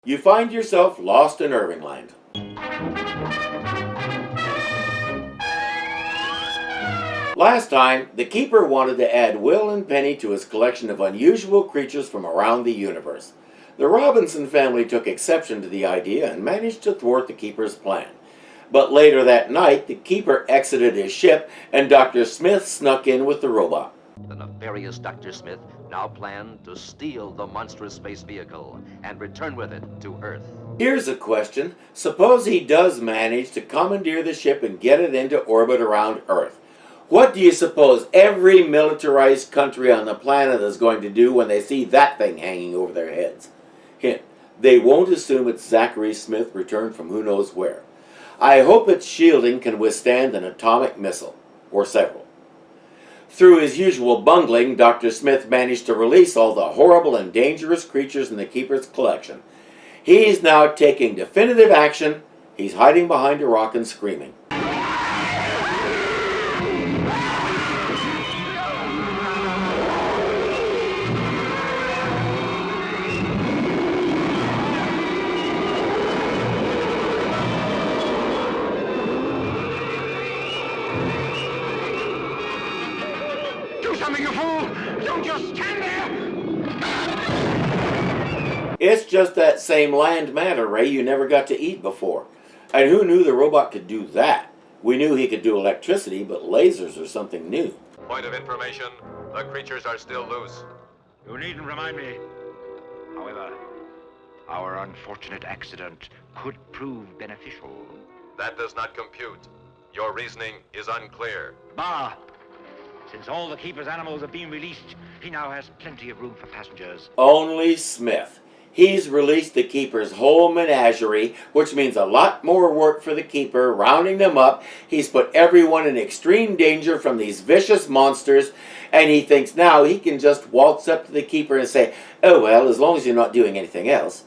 You find yourself lost in Irvingland. Last time, the keeper wanted to add Will and Penny to his collection of unusual creatures from around the universe. The Robinson family took exception to the idea and managed to thwart the keeper's plan. But later that night, the keeper exited his ship and Dr. Smith snuck in with the robot. The nefarious Dr. Smith now planned to steal the monstrous space vehicle and return with it to Earth. Here's a question. Suppose he does manage to commandeer the ship and get it into orbit around Earth. What do you suppose every militarized country on the planet is going to do when they see that thing hanging over their heads? Hint, they won't assume it's Zachary Smith returned from who knows where. I hope its shielding can withstand an atomic missile, or several. Through his usual bungling, Dr. Smith managed to release all the horrible and dangerous creatures in the Keeper's collection. He's now taking definitive action. He's hiding behind a rock and screaming. Do something, you fool! Don't just stand there! It's just that same land matter ray you never got to eat before. And who knew the robot could do that? We knew he could do electricity, but lasers are something new. Point of information, the creatures are still loose. You needn't remind me. However, our unfortunate accident could prove beneficial. That does not compute. Your reasoning is unclear. Bah! Since all the Keeper's animals have been released, he now has plenty of room for passengers. Only Smith. He's released the Keeper's whole menagerie, which means a lot more work for the Keeper, rounding them up. He's put everyone in extreme danger from these vicious monsters, and he thinks now he can just waltz up to the Keeper and say, "Oh well, as long as you're not doing anything else."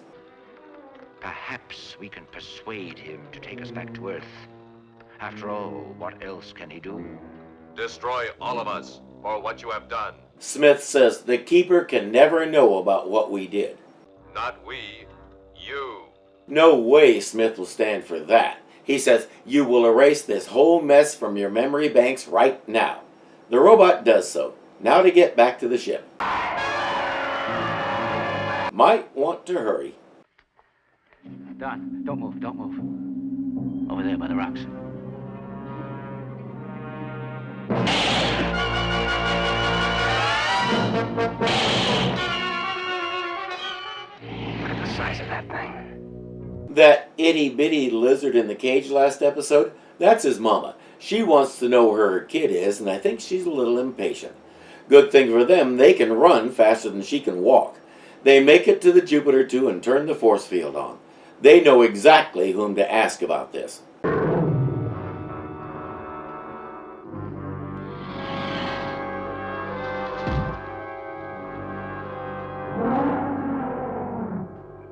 Perhaps we can persuade him to take us back to Earth. After all, what else can he do? Destroy all of us for what you have done. Smith says the Keeper can never know about what we did. Not we, you. No way Smith will stand for that. He says, "You will erase this whole mess from your memory banks right now." The robot does so. Now to get back to the ship. Might want to hurry. Don, don't move, don't move. Over there by the rocks. Look at the size of that thing. That itty-bitty lizard in the cage last episode, that's his mama. She wants to know where her kid is, and I think she's a little impatient. Good thing for them, they can run faster than she can walk. They make it to the Jupiter 2 and turn the force field on. They know exactly whom to ask about this.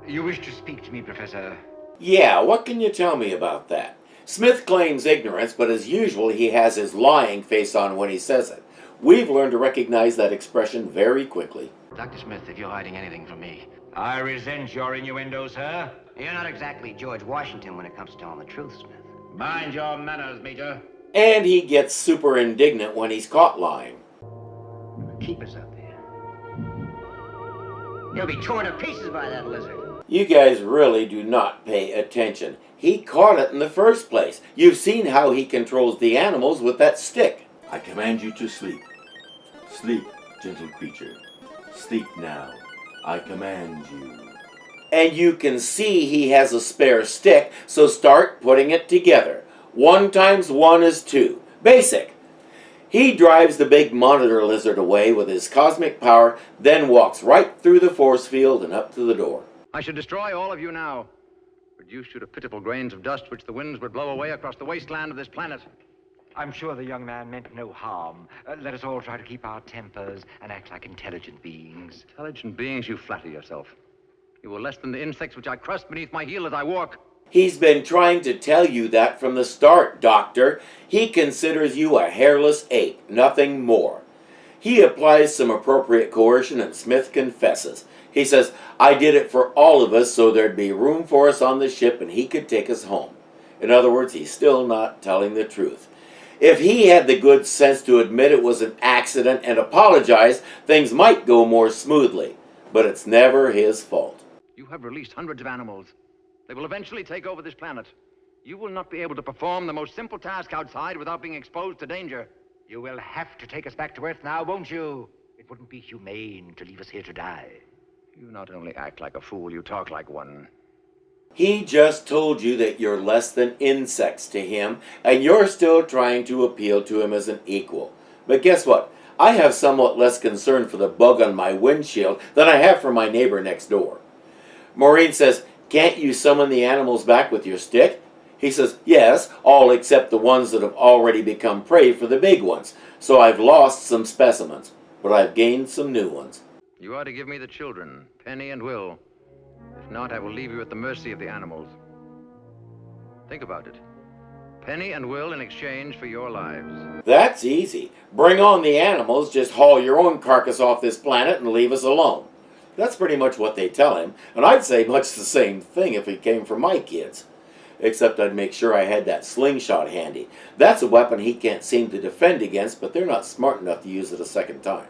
You wish to speak to me, Professor? Yeah, what can you tell me about that? Smith claims ignorance, but as usual, he has his lying face on when he says it. We've learned to recognize that expression very quickly. Dr. Smith, if you're hiding anything from me, I resent your innuendo, sir. You're not exactly George Washington when it comes to telling the truth, Smith. Mind your manners, Major. And he gets super indignant when he's caught lying. Keep us up there. You'll be torn to pieces by that lizard. You guys really do not pay attention. He caught it in the first place. You've seen how he controls the animals with that stick. I command you to sleep. Sleep, gentle creature. Sleep now. I command you. And you can see he has a spare stick, so start putting it together. 1 times 1 is 2. Basic. He drives the big monitor lizard away with his cosmic power, then walks right through the force field and up to the door. I should destroy all of you now, reduce you to pitiful grains of dust which the winds would blow away across the wasteland of this planet. I'm sure the young man meant no harm. Let us all try to keep our tempers and act like intelligent beings. Intelligent beings, you flatter yourself. You are less than the insects which I crushed beneath my heel as I walk. He's been trying to tell you that from the start, Doctor. He considers you a hairless ape, nothing more. He applies some appropriate coercion and Smith confesses. He says, I did it for all of us so there'd be room for us on the ship and he could take us home. In other words, he's still not telling the truth. If he had the good sense to admit it was an accident and apologize, things might go more smoothly. But it's never his fault. You have released hundreds of animals. They will eventually take over this planet. You will not be able to perform the most simple task outside without being exposed to danger. You will have to take us back to Earth now, won't you? It wouldn't be humane to leave us here to die. You not only act like a fool, you talk like one. He just told you that you're less than insects to him, and you're still trying to appeal to him as an equal. But guess what? I have somewhat less concern for the bug on my windshield than I have for my neighbor next door. Maureen says, can't you summon the animals back with your stick? He says, yes, all except the ones that have already become prey for the big ones. So I've lost some specimens, but I've gained some new ones. You are to give me the children, Penny and Will. If not, I will leave you at the mercy of the animals. Think about it. Penny and Will in exchange for your lives. That's easy. Bring on the animals, just haul your own carcass off this planet and leave us alone. That's pretty much what they tell him, and I'd say much the same thing if it came from my kids. Except I'd make sure I had that slingshot handy. That's a weapon he can't seem to defend against, but they're not smart enough to use it a second time.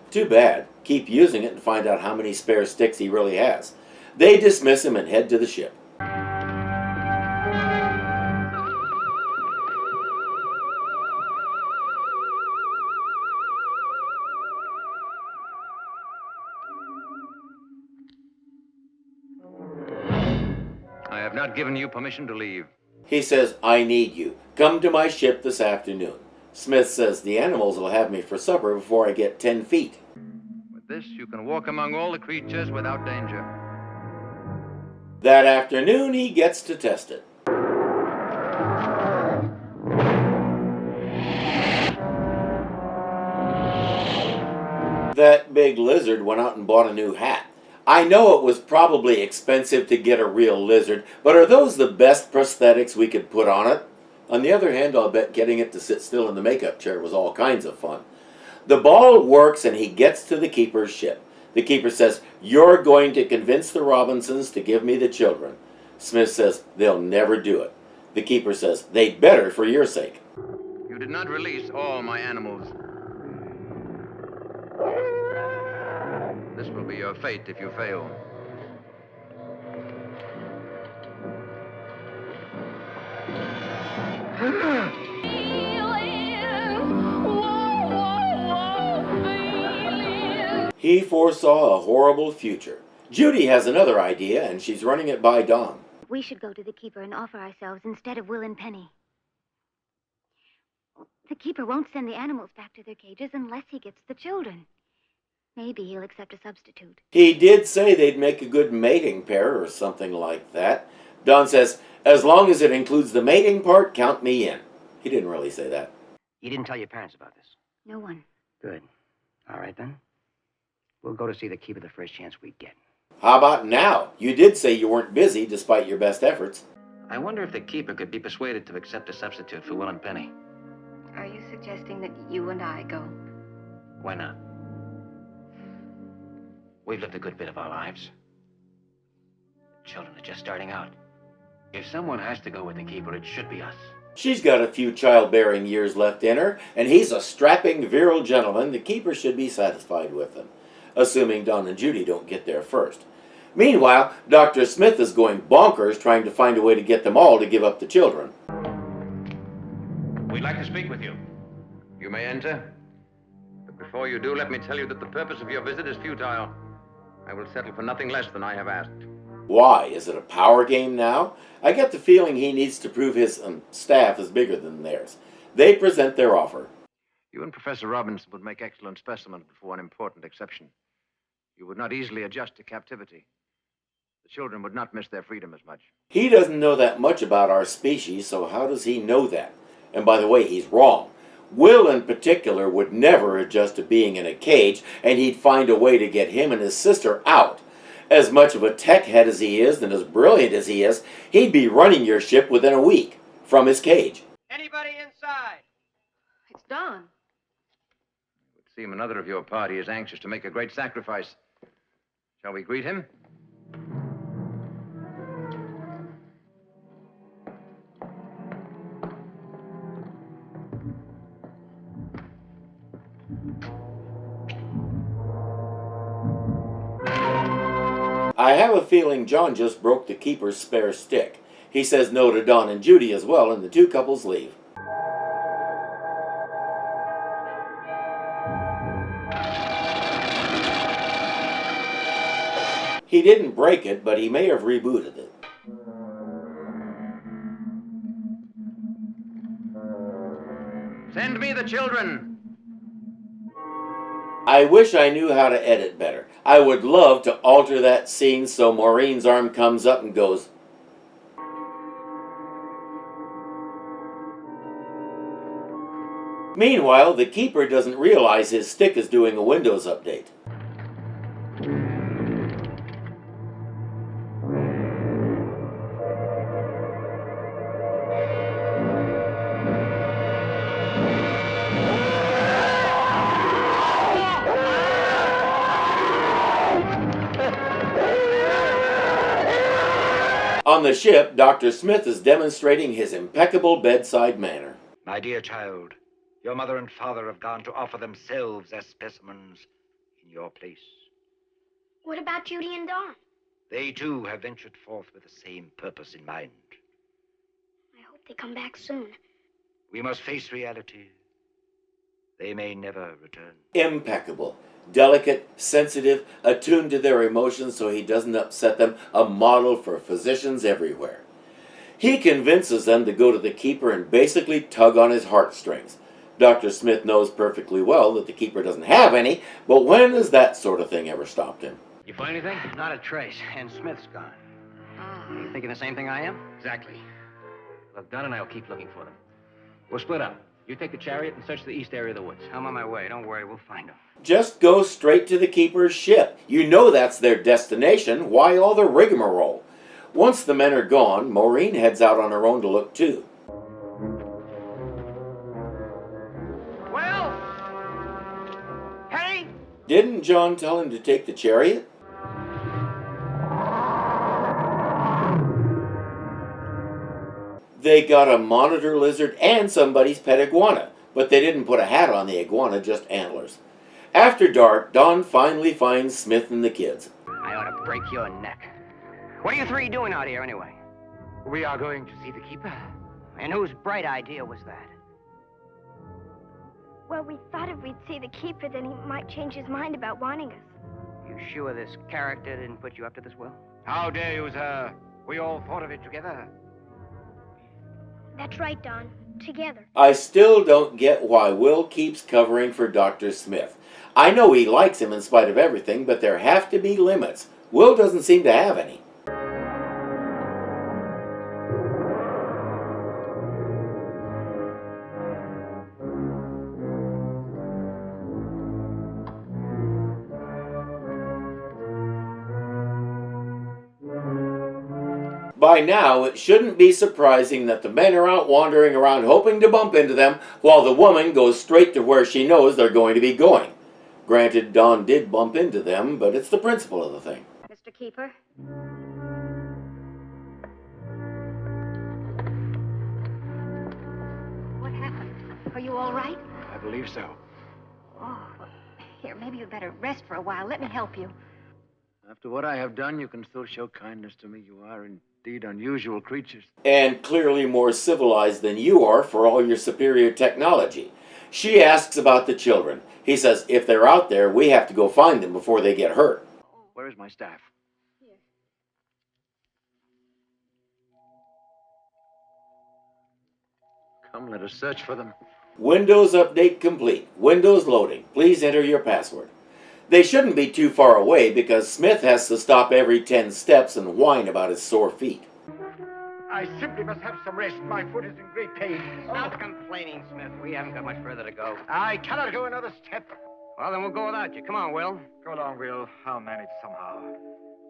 Too bad. Keep using it and find out how many spare sticks he really has. They dismiss him and head to the ship. I have not given you permission to leave. He says, I need you. Come to my ship this afternoon. Smith says the animals will have me for supper before I get 10 feet. With this, you can walk among all the creatures without danger. That afternoon, he gets to test it. That big lizard went out and bought a new hat. I know it was probably expensive to get a real lizard, but are those the best prosthetics we could put on it? On the other hand, I'll bet getting it to sit still in the makeup chair was all kinds of fun. The ball works and he gets to the keeper's ship. The keeper says, you're going to convince the Robinsons to give me the children. Smith says, they'll never do it. The keeper says, they'd better for your sake. You did not release all my animals. This will be your fate if you fail. He foresaw a horrible future. Judy has another idea, and she's running it by Don. We should go to the keeper and offer ourselves instead of Will and Penny. The keeper won't send the animals back to their cages unless he gets the children. Maybe he'll accept a substitute. He did say they'd make a good mating pair or something like that. Don says, as long as it includes the mating part, count me in. He didn't really say that. You didn't tell your parents about this? No one. Good. All right, then. We'll go to see the keeper the first chance we get. How about now? You did say you weren't busy despite your best efforts. I wonder if the keeper could be persuaded to accept a substitute for Will and Penny. Are you suggesting that you and I go? Why not? We've lived a good bit of our lives. The children are just starting out. If someone has to go with the keeper, it should be us. She's got a few childbearing years left in her, and he's a strapping, virile gentleman. The keeper should be satisfied with him, assuming Don and Judy don't get there first. Meanwhile, Dr. Smith is going bonkers trying to find a way to get them all to give up the children. We'd like to speak with you. You may enter. But before you do, let me tell you that the purpose of your visit is futile. I will settle for nothing less than I have asked. Why? Is it a power game now? I get the feeling he needs to prove his staff is bigger than theirs. They present their offer. You and Professor Robinson would make excellent specimens, but for one important exception. You would not easily adjust to captivity. The children would not miss their freedom as much. He doesn't know that much about our species, so how does he know that? And by the way, he's wrong. Will, in particular, would never adjust to being in a cage, and he'd find a way to get him and his sister out. As much of a tech head as he is, and as brilliant as he is, he'd be running your ship within a week from his cage. Anybody inside? It's Don. It would seem another of your party is anxious to make a great sacrifice. Shall we greet him? I have a feeling John just broke the keeper's spare stick. He says no to Don and Judy as well, and the two couples leave. He didn't break it, but he may have rebooted it. Send me the children. I wish I knew how to edit better. I would love to alter that scene so Maureen's arm comes up and goes. Meanwhile, the keeper doesn't realize his stick is doing a Windows update. On the ship, Dr. Smith is demonstrating his impeccable bedside manner. My dear child, your mother and father have gone to offer themselves as specimens in your place. What about Judy and Dawn? They, too, have ventured forth with the same purpose in mind. I hope they come back soon. We must face reality. They may never return. Impeccable. Delicate, sensitive, attuned to their emotions so he doesn't upset them, a model for physicians everywhere. He convinces them to go to the keeper and basically tug on his heartstrings. Dr. Smith knows perfectly well that the keeper doesn't have any, but when has that sort of thing ever stopped him? You find anything? Not a trace, and Smith's gone. You thinking the same thing I am? Exactly. Look, Don and I will keep looking for them. We'll split up. You take the chariot and search the east area of the woods. I'm on my way. Don't worry, we'll find him. Just go straight to the keeper's ship. You know that's their destination. Why all the rigmarole? Once the men are gone, Maureen heads out on her own to look too. Well? Harry? Didn't John tell him to take the chariot? They got a monitor lizard and somebody's pet iguana, but they didn't put a hat on the iguana, just antlers. After dark, Don finally finds Smith and the kids. I ought to break your neck. What are you three doing out here anyway? We are going to see the keeper. And whose bright idea was that? Well, we thought if we'd see the keeper, then he might change his mind about wanting us. You sure this character didn't put you up to this, Will? How dare you, sir? We all thought of it together. That's right, Don. Together. I still don't get why Will keeps covering for Dr. Smith. I know he likes him in spite of everything, but there have to be limits. Will doesn't seem to have any. By now, it shouldn't be surprising that the men are out wandering around hoping to bump into them, while the woman goes straight to where she knows they're going to be going. Granted, Don did bump into them, but it's the principle of the thing. Mr. Keeper? What happened? Are you all right? I believe so. Oh, well, here, maybe you'd better rest for a while. Let me help you. After what I have done, you can still show kindness to me. You are indeed unusual creatures. And clearly more civilized than you are for all your superior technology. She asks about the children. He says, if they're out there, we have to go find them before they get hurt. Where is my staff? Here. Come, let us search for them. Windows update complete. Windows loading. Please enter your password. They shouldn't be too far away because Smith has to stop every 10 steps and whine about his sore feet. I simply must have some rest. My foot is in great pain. Stop complaining, Smith. We haven't got much further to go. I cannot go another step. Well, then we'll go without you. Come on, Will. Go along, Will. I'll manage somehow.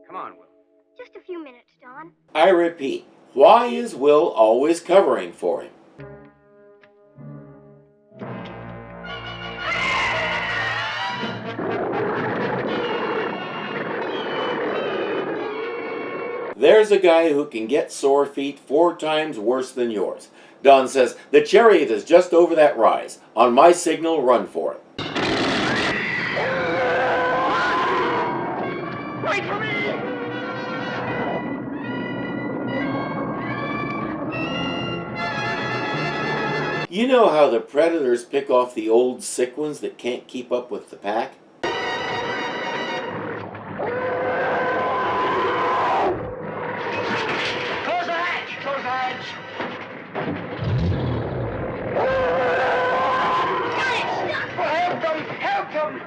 Come on, Will. Just a few minutes, Don. I repeat, why is Will always covering for him? There's a guy who can get sore feet 4 times worse than yours. Don says, the chariot is just over that rise. On my signal, run for it. Wait for me! You know how the predators pick off the old sick ones that can't keep up with the pack? Close the hatch! Close the hatch! Help them! Help them!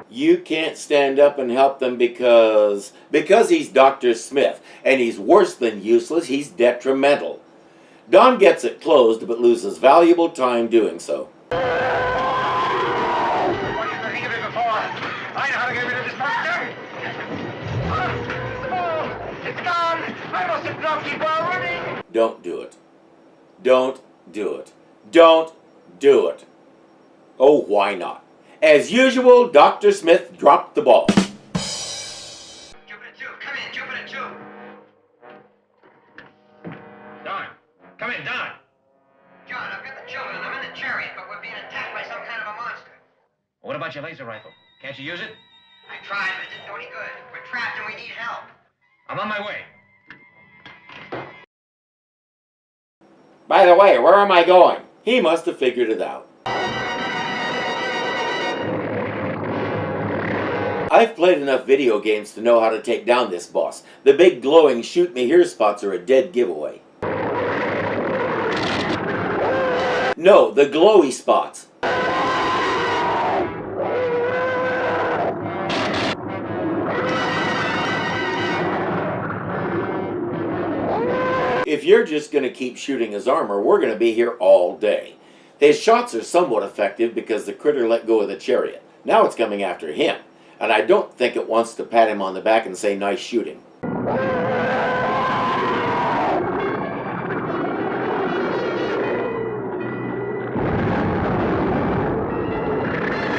You can't stand up and help them because he's Dr. Smith, and he's worse than useless, he's detrimental. Don gets it closed, but loses valuable time doing so. What did you think of it before? I know how to get rid of this monster! The ball! It's gone! I must have dropped it while running! Don't do it. Don't do it. Don't do it. Oh, why not? As usual, Dr. Smith dropped the ball. Jupiter 2, come in, Jupiter 2! Don, come in, Don. John, I've got the children. I'm in the chariot, but we're being attacked by some kind of a monster. What about your laser rifle? Can't you use it? I tried, but it didn't do any good. We're trapped and we need help. I'm on my way. By the way, where am I going? He must have figured it out. I've played enough video games to know how to take down this boss. The big glowing shoot me here spots are a dead giveaway. No, the glowy spots. If you're just going to keep shooting his armor, we're going to be here all day. His shots are somewhat effective because the critter let go of the chariot. Now it's coming after him, and I don't think it wants to pat him on the back and say nice shooting.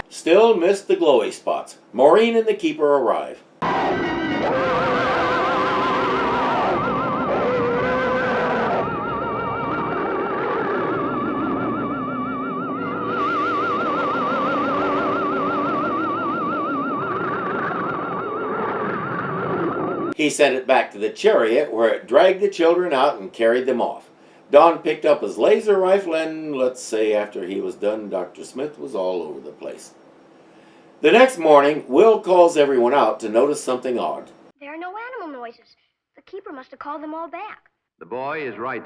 Still missed the glowy spots. Maureen and the keeper arrive. He sent it back to the chariot, where it dragged the children out and carried them off. Don picked up his laser rifle, and let's say after he was done, Dr. Smith was all over the place. The next morning, Will calls everyone out to notice something odd. There are no animal noises. The keeper must have called them all back. The boy is right.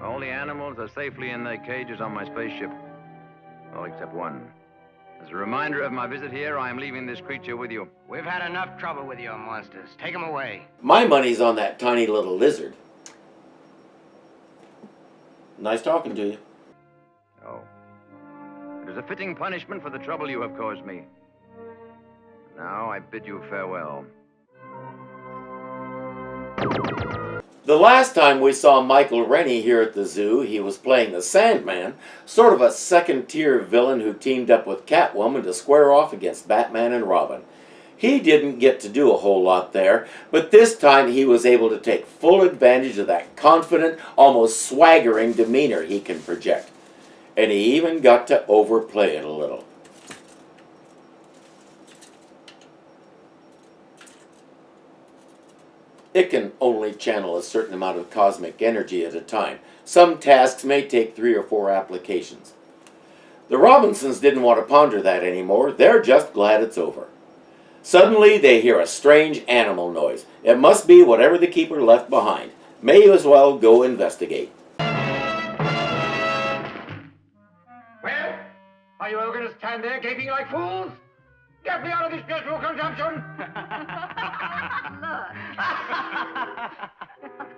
All the animals are safely in their cages on my spaceship. All except one. As a reminder of my visit here, I am leaving this creature with you. We've had enough trouble with your monsters. Take them away. My money's on that tiny little lizard. Nice talking to you. Oh. It is a fitting punishment for the trouble you have caused me. Now I bid you farewell. The last time we saw Michael Rennie here at the zoo, he was playing the Sandman, sort of a second-tier villain who teamed up with Catwoman to square off against Batman and Robin. He didn't get to do a whole lot there, but this time he was able to take full advantage of that confident, almost swaggering demeanor he can project. And he even got to overplay it a little. It can only channel a certain amount of cosmic energy at a time. Some tasks may take 3 or 4 applications. The Robinsons didn't want to ponder that anymore. They're just glad it's over. Suddenly, they hear a strange animal noise. It must be whatever the keeper left behind. May as well go investigate. Well, are you all going to stand there gaping like fools? Get me out of this dreadful consumption!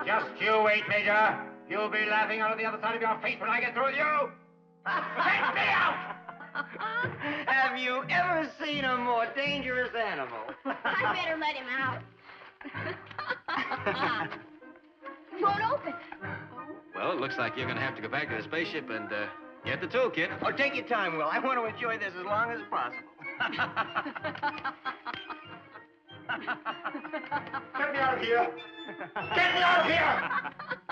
Just you wait, Major. You'll be laughing out of the other side of your face when I get through with you. Let me out! Have you ever seen a more dangerous animal? I better let him out. It won't open. Well, it looks like you're going to have to go back to the spaceship and Get the toolkit. Oh, take your time, Will. I want to enjoy this as long as possible. Get me out of here! Get me out of here!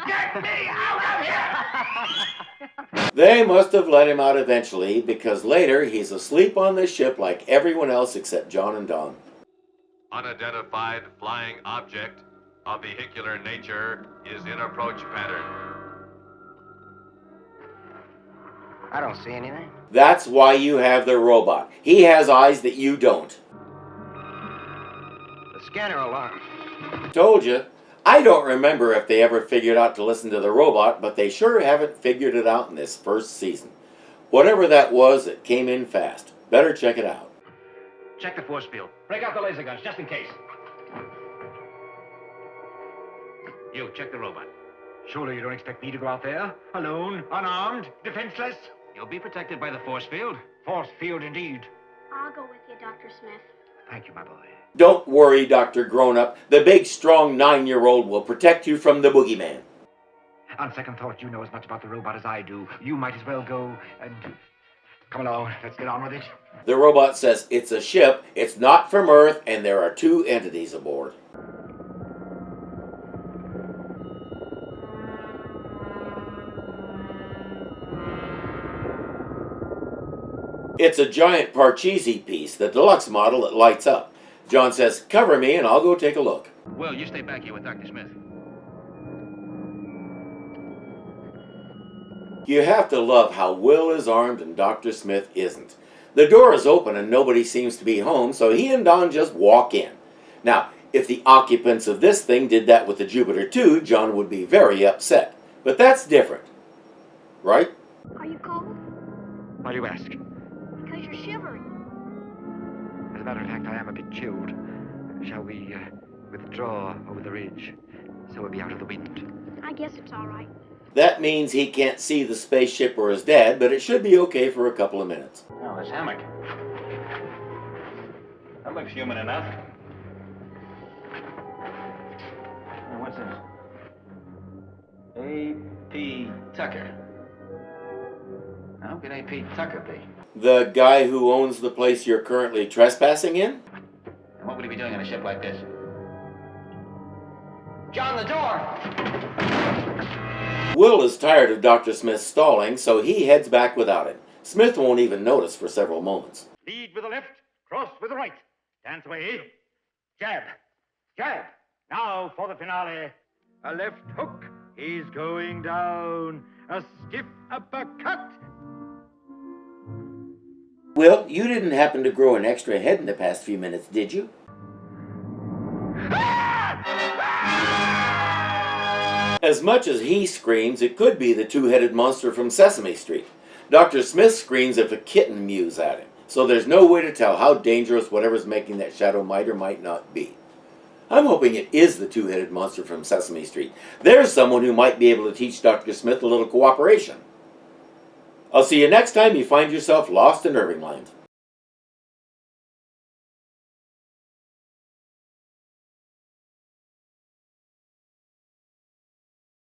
Get me out of here! They must have let him out eventually, because later he's asleep on the ship like everyone else except John and Don. Unidentified flying object of vehicular nature is in approach pattern. I don't see anything. That's why you have the robot. He has eyes that you don't. The scanner alarm. Told you. I don't remember if they ever figured out to listen to the robot, but they sure haven't figured it out in this first season. Whatever that was, it came in fast. Better check it out. Check the force field. Break out the laser guns, just in case. You, check the robot. Surely you don't expect me to go out there, alone, unarmed, defenseless? You'll be protected by the force field. Force field indeed. I'll go with you, Dr. Smith. Thank you, my boy. Don't worry, Dr. Grown-Up. The big, strong 9-year-old will protect you from the boogeyman. On second thought, you know as much about the robot as I do. You might as well go and... Come along, let's get on with it. The robot says it's a ship, it's not from Earth, and there are 2 entities aboard. It's a giant Parcheesi piece, the deluxe model that lights up. John says, cover me and I'll go take a look. Well, you stay back here with Dr. Smith. You have to love how Will is armed and Dr. Smith isn't. The door is open and nobody seems to be home, so he and Don just walk in. Now, if the occupants of this thing did that with the Jupiter 2, John would be very upset. But that's different. Right? Are you cold? Why do you ask? Because you're shivering. As a matter of fact, I am a bit chilled. Shall we withdraw over the ridge so we'll be out of the wind? I guess it's all right. That means he can't see the spaceship or his dad, but it should be okay for a couple of minutes. Oh, this hammock. That looks human enough. Oh, what's this? A.P. Tucker. How could A.P. Tucker be? The guy who owns the place you're currently trespassing in? And what would he be doing on a ship like this? John, the door! Will is tired of Dr. Smith stalling, so he heads back without him. Smith won't even notice for several moments. Lead with the left, cross with the right. Dance away. Jab. Jab. Now for the finale. A left hook. He's going down. A stiff uppercut. Will, you didn't happen to grow an extra head in the past few minutes, did you? As much as he screams, it could be the 2-headed monster from Sesame Street. Dr. Smith screams if a kitten mews at him, so there's no way to tell how dangerous whatever's making that shadow might or might not be. I'm hoping it is the 2-headed monster from Sesame Street. There's someone who might be able to teach Dr. Smith a little cooperation. I'll see you next time you find yourself lost in Irvingland.